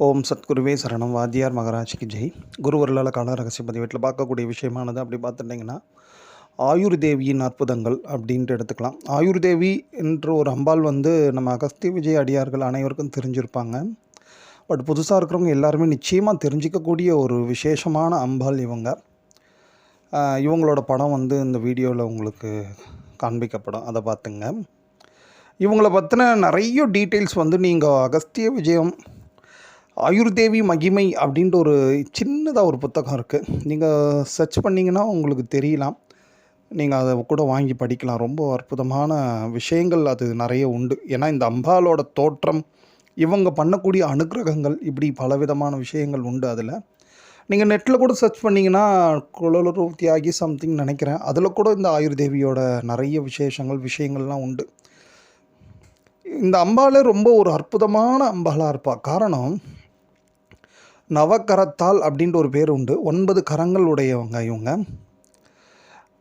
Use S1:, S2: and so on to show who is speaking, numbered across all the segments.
S1: ஓம் சத்குருவே சரணம். வாத்தியார் மகராஜ்க்கு ஜெய். குருவர்களால் கால ரகசிய பதிவேட்டில் பார்க்கக்கூடிய விஷயமானது அப்படி பார்த்துட்டிங்கன்னா, ஆயுர் தேவியின் அற்புதங்கள் அப்படின்ட்டு எடுத்துக்கலாம். ஆயுர் தேவி என்ற ஒரு அம்பாள் நம்ம அகஸ்திய விஜய் அடியார்கள் அனைவருக்கும் தெரிஞ்சிருப்பாங்க. பட் புதுசாக இருக்கிறவங்க எல்லாருமே நிச்சயமாக தெரிஞ்சிக்கக்கூடிய ஒரு விசேஷமான அம்பாள் இவங்க. இவங்களோட படம் இந்த வீடியோவில் உங்களுக்கு காண்பிக்கப்படும், அதை பார்த்துங்க. இவங்கள பற்றின நிறைய டீட்டெயில்ஸ் நீங்கள் அகஸ்திய விஜயம் ஆயுர்தேவி மகிமை அப்படின்ட்டு ஒரு சின்னதாக ஒரு புத்தகம் இருக்குது. நீங்கள் சர்ச் பண்ணிங்கன்னா உங்களுக்கு தெரியலாம். நீங்கள் அதை கூட வாங்கி படிக்கலாம். ரொம்ப அற்புதமான விஷயங்கள் அது நிறைய உண்டு. ஏன்னா இந்த அம்பாலோட தோற்றம், இவங்க பண்ணக்கூடிய அனுக்கிரகங்கள், இப்படி பலவிதமான விஷயங்கள் உண்டு. அதில் நீங்கள் நெட்டில் கூட சர்ச் பண்ணிங்கன்னா குழலுரு தியாகி சம்திங் நினைக்கிறேன், அதில் கூட இந்த ஆயுர்தேவியோட நிறைய விஷயங்கள்லாம் உண்டு. இந்த அம்பாலே ரொம்ப ஒரு அற்புதமான அம்பாலாக இருப்பாள். காரணம், நவகரத்தால் அப்படின்ட்டு ஒரு பேர் உண்டு. 9 கரங்கள் உடையவங்க இவங்க.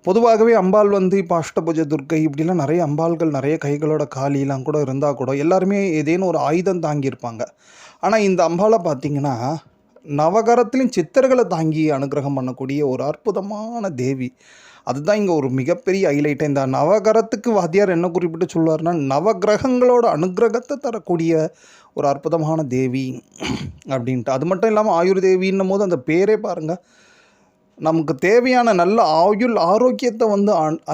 S1: பொதுவாகவே அம்பாள் இப்போ அஷ்டபுஜ துர்க்கை இப்படிலாம் நிறைய அம்பாள்கள், நிறைய கைகளோட காலிலாம் கூட இருந்தால் கூட எல்லாருமே ஏதேனும் ஒரு ஆயுதம் தாங்கியிருப்பாங்க. ஆனால் இந்த அம்பாளை பார்த்திங்கன்னா நவகரத்துலேயும் சித்தர்களை தாங்கி அனுகிரகம் பண்ணக்கூடிய ஒரு அற்புதமான தேவி. அதுதான் இங்கே ஒரு மிகப்பெரிய ஹைலைட்டு. இந்த நவகரத்துக்கு வாத்தியார் என்ன குறிப்பிட்டு சொல்லுவார்னா, நவகிரகங்களோட அனுகிரகத்தை தரக்கூடிய ஒரு அற்புதமான தேவி அப்படின்ட்டு. அது மட்டும் இல்லாமல் ஆயுர்தேவின்னும் போது அந்த பேரே பாருங்கள், நமக்கு தேவையான நல்ல ஆரோக்கியத்தை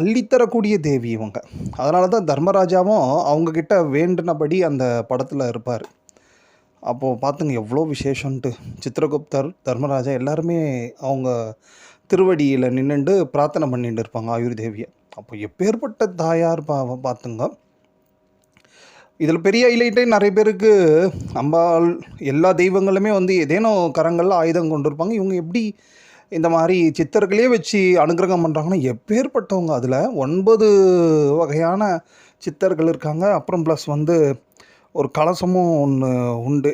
S1: அள்ளித்தரக்கூடிய தேவி இவங்க. அதனால தான் தர்மராஜாவும் அவங்கக்கிட்ட வேண்டினபடி அந்த படத்தில் இருப்பார். அப்போது பார்த்துங்க எவ்வளோ விசேஷன்ட்டு. சித்திரகுப்தர், தர்மராஜா எல்லாருமே அவங்க திருவடியில் நின்றுண்டு பிரார்த்தனை பண்ணிட்டு இருப்பாங்க ஆயுர்தேவியை. அப்போ எப்பேற்பட்ட தாயார் பார்த்துங்க. இதில் பெரிய ஹைலைட்டே நிறைய பேருக்கு அம்பாள் எல்லா தெய்வங்களுமே ஏதேனும் கரங்களில் ஆயுதம் கொண்டு இருப்பாங்க. இவங்க எப்படி இந்த மாதிரி சித்தர்களே வச்சு அனுகிரகம் பண்ணுறாங்கன்னா எப்பேற்பட்டவங்க. அதில் 9 வகையான சித்தர்கள் இருக்காங்க. அப்புறம் ப்ளஸ் ஒரு கலசமும் ஒன்று உண்டு.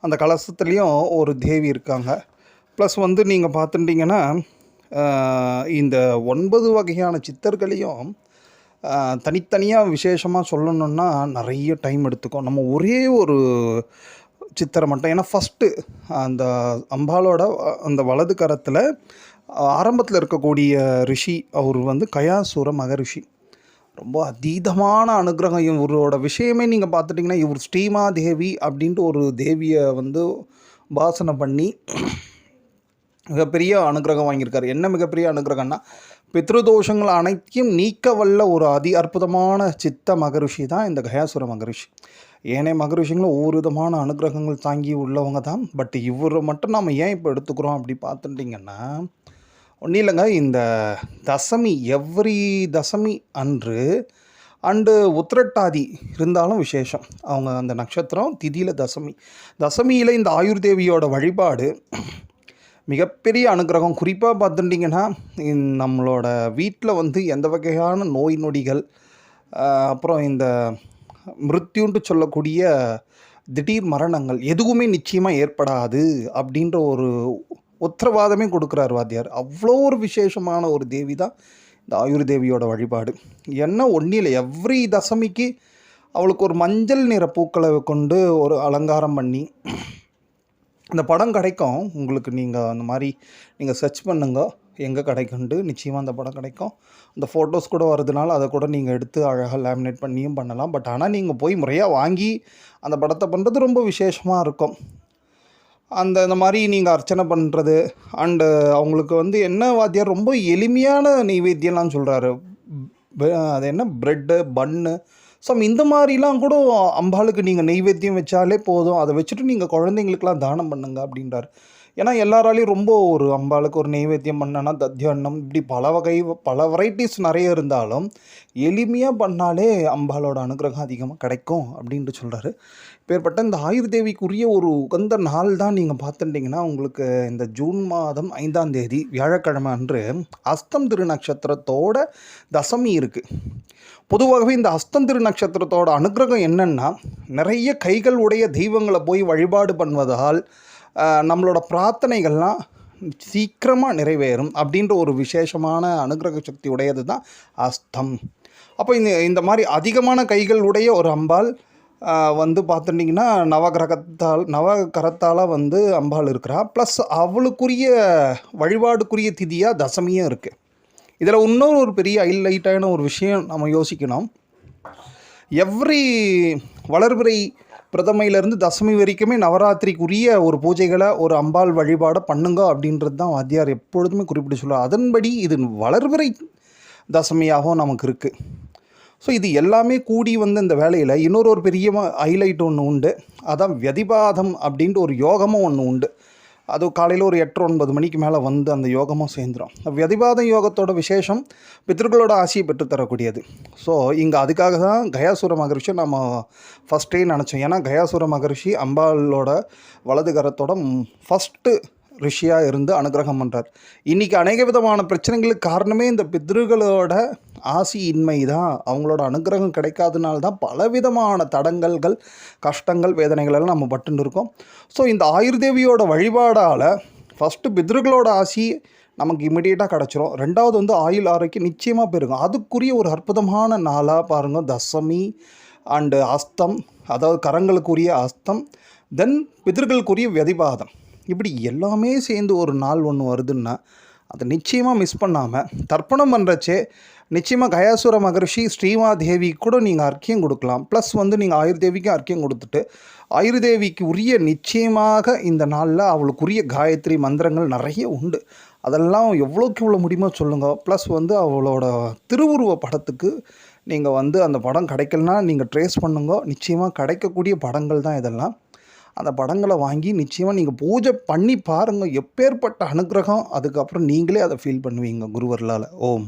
S1: அந்த கலசத்துலேயும் ஒரு தேவி இருக்காங்க. ப்ளஸ் நீங்கள் பார்த்துட்டிங்கன்னா இந்த 9 வகையான சித்தர்களையும் தனித்தனியாக விசேஷமாக சொல்லணுன்னா நிறைய டைம் எடுத்துக்கும். நம்ம ஒரே ஒரு சித்தரை மட்டும், ஏன்னா ஃபஸ்ட்டு அந்த அம்பாலோட அந்த வலது கரத்தில் ஆரம்பத்தில் இருக்கக்கூடிய ரிஷி அவர் கயாசுர மகரிஷி. ரொம்ப அதீதமான அனுகிரகம். இவரோட விஷயமே நீங்கள் பார்த்துட்டிங்கன்னா, இவர் ஸ்ரீமாதேவி அப்படின்ட்டு ஒரு தேவியை உபாசனை பண்ணி மிகப்பெரிய அனுகிரகம் வாங்கியிருக்காரு. என்ன மிகப்பெரிய அனுகிரகம்னா, பித்ருதோஷங்கள் அனைத்தையும் நீக்க வல்ல ஒரு அற்புதமான சித்த மகரிஷி தான் இந்த கயாசுர மகரிஷி. ஏனைய மகரிஷிங்களும் ஒவ்வொரு விதமான அனுகிரகங்கள் தாங்கி உள்ளவங்க தான். பட் இவரை மட்டும் நம்ம ஏன் இப்போ எடுத்துக்கிறோம் அப்படி பார்த்துட்டிங்கன்னா, ஒன்றும் இல்லைங்க, இந்த தசமி எவ்ரி தசமி அண்டு உத்திரட்டாதி இருந்தாலும் விசேஷம். அவங்க அந்த நட்சத்திரம் திதியில் தசமியில் இந்த ஆயுர்தேவியோட வழிபாடு மிகப்பெரிய அனுகிரகம். குறிப்பாக பார்த்துட்டிங்கன்னா, நம்மளோட வீட்டில் எந்த வகையான நோய் நொடிகள், அப்புறம் இந்த மிருத்யுன்ட்டு சொல்லக்கூடிய திடீர் மரணங்கள் எதுவுமே நிச்சயமாக ஏற்படாது அப்படின்ற ஒரு உத்தரவாதமே கொடுக்குறார் வாத்தியார். அவ்வளோ ஒரு விசேஷமான ஒரு தேவி தான் இந்த ஆயுர்தேவியோட வழிபாடு. என்ன ஒன்றும் இல்லை, எவ்ரி தசமிக்கு அவளுக்கு ஒரு மஞ்சள் நிற பூக்களை கொண்டு ஒரு அலங்காரம் பண்ணி இந்த படம் கிடைக்கும் உங்களுக்கு. நீங்கள் அந்த மாதிரி நீங்கள் சர்ச் பண்ணுங்க, எங்கே கிடைக்குண்டு நிச்சயமாக அந்த படம் கிடைக்கும். அந்த ஃபோட்டோஸ் கூட வரதுனால அதை கூட நீங்கள் எடுத்து அழகாக லேமினேட் பண்ணியும் பண்ணலாம். பட் ஆனால் நீங்கள் போய் முறையாக வாங்கி அந்த படத்தை பண்ணுறது ரொம்ப விசேஷமாக இருக்கும். இந்த மாதிரி நீங்கள் அர்ச்சனை பண்ணுறது அண்டு அவங்களுக்கு என்ன வாத்தியார் ரொம்ப எளிமையான நெய்வேத்தியம்லாம் சொல்கிறாரு. அது என்ன ப்ரெட்டு, பன்னு, இந்த மாதிரிலாம் கூட அம்பாளுக்கு நீங்கள் நெய்வேத்தியம் வச்சாலே போதும், அதை வச்சுட்டு நீங்கள் குழந்தைங்களுக்கெலாம் தானம் பண்ணுங்க அப்படின்றார். ஏன்னா எல்லாராலையும் ரொம்ப ஒரு அம்பாளுக்கு ஒரு நெய்வேத்தியம் பண்ணனா தத்தியானம் இப்படி பல வெரைட்டிஸ் நிறைய இருந்தாலும் எளிமையாக பண்ணாலே அம்பாளோட அனுகிரகம் அதிகமாக கிடைக்கும் அப்படின்ட்டு சொல்கிறாரு. இப்பேற்பட்ட இந்த ஆயுர்தேவிக்குரிய ஒரு உகந்த நாள் தான் நீங்கள் பார்த்துட்டிங்கன்னா, உங்களுக்கு இந்த ஜூன் மாதம் 5ஆம் தேதி வியாழக்கிழமை அன்று அஸ்தம் திருநட்சத்திரத்தோட தசமி இருக்குது. பொதுவாகவே இந்த அஸ்தம் திருநட்சத்திரத்தோட அனுகிரகம் என்னென்னா, நிறைய கைகள் உடைய தெய்வங்களை போய் வழிபாடு பண்ணுவதால் நம்மளோட பிரார்த்தனைகள்லாம் சீக்கிரமாக நிறைவேறும் அப்படின்ற ஒரு விசேஷமான அனுகிரக சக்தி உடையது தான் அஸ்தம். அப்போ இந்த மாதிரி அதிகமான கைகள் உடைய ஒரு அம்பாள் வந்து பார்த்துட்டிங்கன்னா நவகரத்தால் வந்து அம்பாள் இருக்கிறா. ப்ளஸ் அவளுக்குரிய வழிபாடுக்குரிய திதியாக தசமியும் இருக்குது. இதில் இன்னொரு ஒரு பெரிய ஹைலைட்டான ஒரு விஷயம் நம்ம யோசிக்கணும். எவ்ரி வளர்பிறை பிரதமையிலேருந்து தசமி வரைக்குமே நவராத்திரிக்குரிய ஒரு பூஜைகளை ஒரு அம்பாள் வழிபாடை பண்ணுங்க அப்படின்றது தான் வாத்தியார் எப்பொழுதுமே குறிப்பிட்டு சொல்லுவார். அதன்படி இது வளர்பிறை தசமியாகவும் நமக்கு இருக்குது. ஸோ இது எல்லாமே கூடி வந்து இந்த வேலையில் இன்னொரு பெரிய ஹைலைட் ஒன்று உண்டு. அதான் வியதிபாதம் அப்படின்ட்டு ஒரு யோகமும் ஒன்று உண்டு. அது காலையில் ஒரு 8-9 மணிக்கு மேலே வந்து அந்த யோகமும் சேர்ந்துடும். வியதிபாத யோகத்தோட விசேஷம் பித்தர்களோட ஆசையை பெற்றுத்தரக்கூடியது. ஸோ இங்கே அதுக்காக தான் கயாசுர மகரிஷி நம்ம ஃபஸ்ட்டே நினச்சோம். ஏன்னா கயாசுர மகரிஷி அம்பாளோட வலது கரத்தோட ஃபஸ்ட்டு ரிஷியாக இருந்து அனுகிரகம் பண்ணுறார். இன்றைக்கி அநேக விதமான பிரச்சனைகளுக்கு காரணமே இந்த பித்ருகளோட ஆசியின்மை தான். அவங்களோட அனுகிரகம் கிடைக்காதனால தான் பலவிதமான தடங்கல்கள், கஷ்டங்கள், வேதனைகள் எல்லாம் நம்ம பட்டுன்னு இருக்கோம். ஸோ இந்த ஆயுர்தேவியோட வழிபாடால் ஃபஸ்ட்டு பித்ருகளோட ஆசி நமக்கு இமிடியேட்டாக கிடச்சிரும். ரெண்டாவது வந்து ஆயுள் ஆரோக்கியம் நிச்சயமாக பெருகும். அதுக்குரிய ஒரு அற்புதமான நாளாக பாருங்கள் தசமி அண்டு அஸ்தம், அதாவது கரங்களுக்குரிய அஸ்தம், தென் பித்ருக்களுக்குரிய வியதிபாதம், இப்படி எல்லாமே சேர்ந்து ஒரு நாள் ஒன்று வருதுன்னா அதை நிச்சயமாக மிஸ் பண்ணாமல் தர்ப்பணம் பண்ணுறச்சே நிச்சயமாக கயாசுர மகரிஷி ஸ்ரீமாதேவி கூட நீங்கள் அர்க்கியம் கொடுக்கலாம். ப்ளஸ் வந்து நீங்கள் ஆயுர்தேவிக்கு அர்க்கியம் கொடுத்துட்டு ஆயுர்தேவிக்கு உரிய நிச்சயமாக இந்த நாளில் அவளுக்குரிய காயத்ரி மந்திரங்கள் நிறைய உண்டு. அதெல்லாம் எவ்வளோக்கு எவ்வளோ முடியுமோ சொல்லுங்கள். ப்ளஸ் வந்து அவளோட திருவுருவ படத்துக்கு நீங்கள் வந்து அந்த படம் கிடைக்கலனா நீங்கள் ட்ரேஸ் பண்ணுங்க. நிச்சயமாக கிடைக்கக்கூடிய படங்கள் தான் இதெல்லாம். அந்த படங்களை வாங்கி நிச்சயமாக நீங்கள் பூஜை பண்ணி பாருங்கள். எப்பேற்பட்ட அனுகிரகம். அதுக்கப்புறம் நீங்களே அதை ஃபீல் பண்ணுவீங்க குருவர்களால். ஓம்.